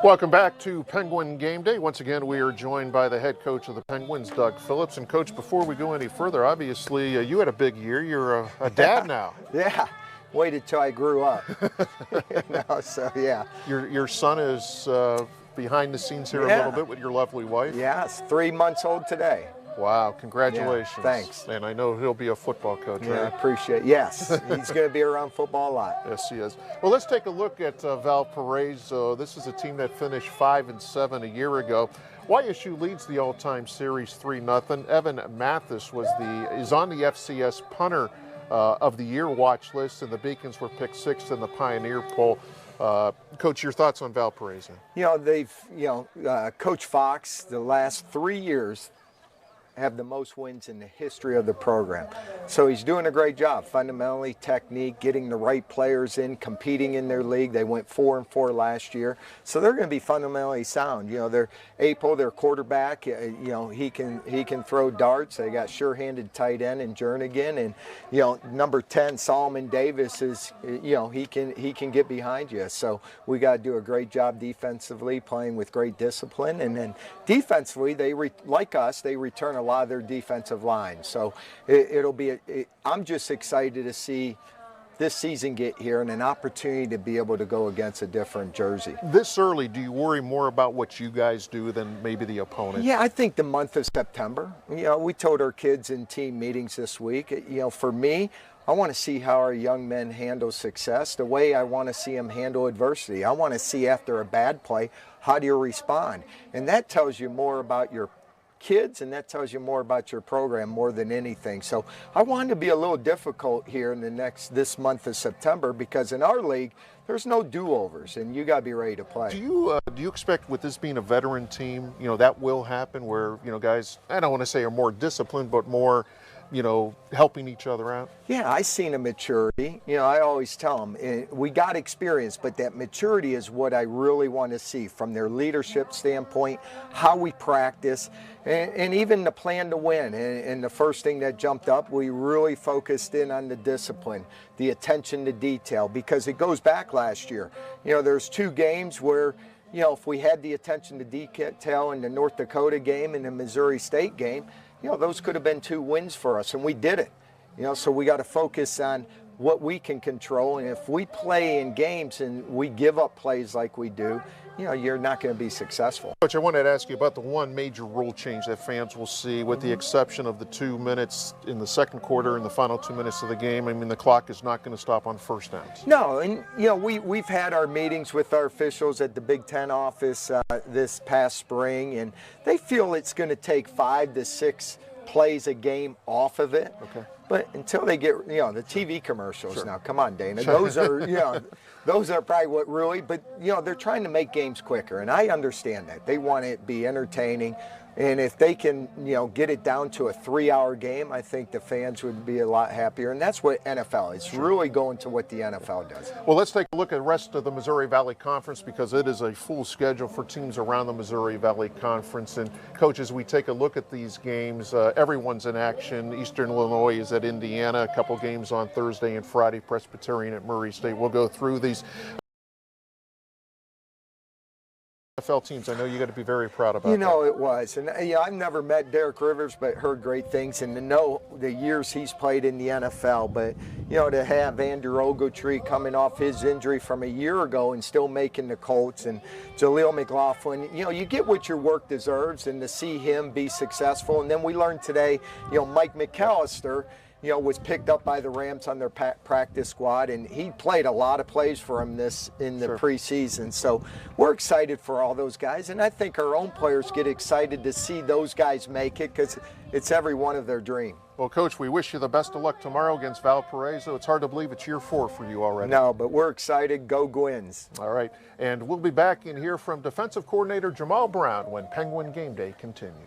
Welcome back to Penguin Game Day. Once again, we are joined by the head coach of the Penguins, Doug Phillips. And Coach, before we go any further, obviously you had a big year. You're a dad now. Yeah, waited till I grew up. So yeah. Your son is behind the scenes here a little bit with your lovely wife. Yeah, it's 3 months old today. Wow, congratulations. Yeah, thanks. And I know he'll be a football coach, Yeah, I right? appreciate it. Yes, he's going to be around football a lot. Yes, he is. Well, let's take a look at Valparaiso. This is a team that finished 5-7 a year ago. YSU leads the all-time series 3-0. Evan Mathis is on the FCS punter of the year watch list, and the Beacons were picked 6th in the Pioneer poll. Coach, your thoughts on Valparaiso? Coach Fox, the last 3 years, have the most wins in the history of the program. So he's doing a great job. Fundamentally, technique, getting the right players in, competing in their league. They went 4-4 last year. So they're going to be fundamentally sound. You know, they're April, their quarterback, he can throw darts. They got sure-handed tight end in Jernigan, and number 10, Solomon Davis is, he can get behind you. So we got to do a great job defensively, playing with great discipline, and then defensively, they return a lot of their defensive line. So I'm just excited to see this season get here and an opportunity to be able to go against a different jersey. This early, do you worry more about what you guys do than maybe the opponent? Yeah, I think the month of September. We told our kids in team meetings this week, for me, I want to see how our young men handle success the way I want to see them handle adversity. I want to see after a bad play, how do you respond? And that tells you more about your kids, and that tells you more about your program more than anything. So I wanted to be a little difficult here in this month of September, because in our league there's no do-overs, and you got to be ready to play. Do you expect, with this being a veteran team, that will happen where guys, I don't want to say are more disciplined, but more helping each other out? Yeah, I seen a maturity. I always tell them, we got experience, but that maturity is what I really want to see from their leadership standpoint, how we practice, and even the plan to win. And the first thing that jumped up, we really focused in on the discipline, the attention to detail, because it goes back last year. There's 2 games where, if we had the attention to detail in the North Dakota game and the Missouri State game, those could have been 2 wins for us, and we did it. So we got to focus on what we can control, and if we play in games and we give up plays like we do, you're not going to be successful. Coach, I wanted to ask you about the one major rule change that fans will see, with the exception of the 2 minutes in the second quarter and the final 2 minutes of the game. I mean, the clock is not going to stop on first downs. No, and we've had our meetings with our officials at the Big Ten office this past spring, and they feel it's going to take 5 to 6 plays a game off of it. Okay. But until they get, the TV commercials, sure. Now, come on, Dana. Those are, those are probably what really, but, they're trying to make games quicker, and I understand that. They want it to be entertaining, and if they can, get it down to a 3-hour game, I think the fans would be a lot happier, and that's what NFL is. Sure. Really going to what the NFL does. Well, let's take a look at the rest of the Missouri Valley Conference, because it is a full schedule for teams around the Missouri Valley Conference. And, Coach, as we take a look at these games, everyone's in action. Eastern Illinois is at Indiana, a couple games on Thursday and Friday, Presbyterian at Murray State. We'll go through these. NFL teams, I know you got to be very proud about that. It was. And I've never met Derek Rivers, but heard great things, and to know the years he's played in the NFL. But, to have Andrew Ogletree coming off his injury from a year ago and still making the Colts, and Jaleel McLaughlin, you get what your work deserves, and to see him be successful. And then we learned today, Mike McAllister, was picked up by the Rams on their practice squad, and he played a lot of plays for him in the preseason. So we're excited for all those guys, and I think our own players get excited to see those guys make it, because it's every one of their dream. Well, Coach, we wish you the best of luck tomorrow against Valparaiso. It's hard to believe it's year 4 for you already. No, but we're excited. Go Gwins. All right, and we'll be back in here from defensive coordinator Jamal Brown when Penguin Game Day continues.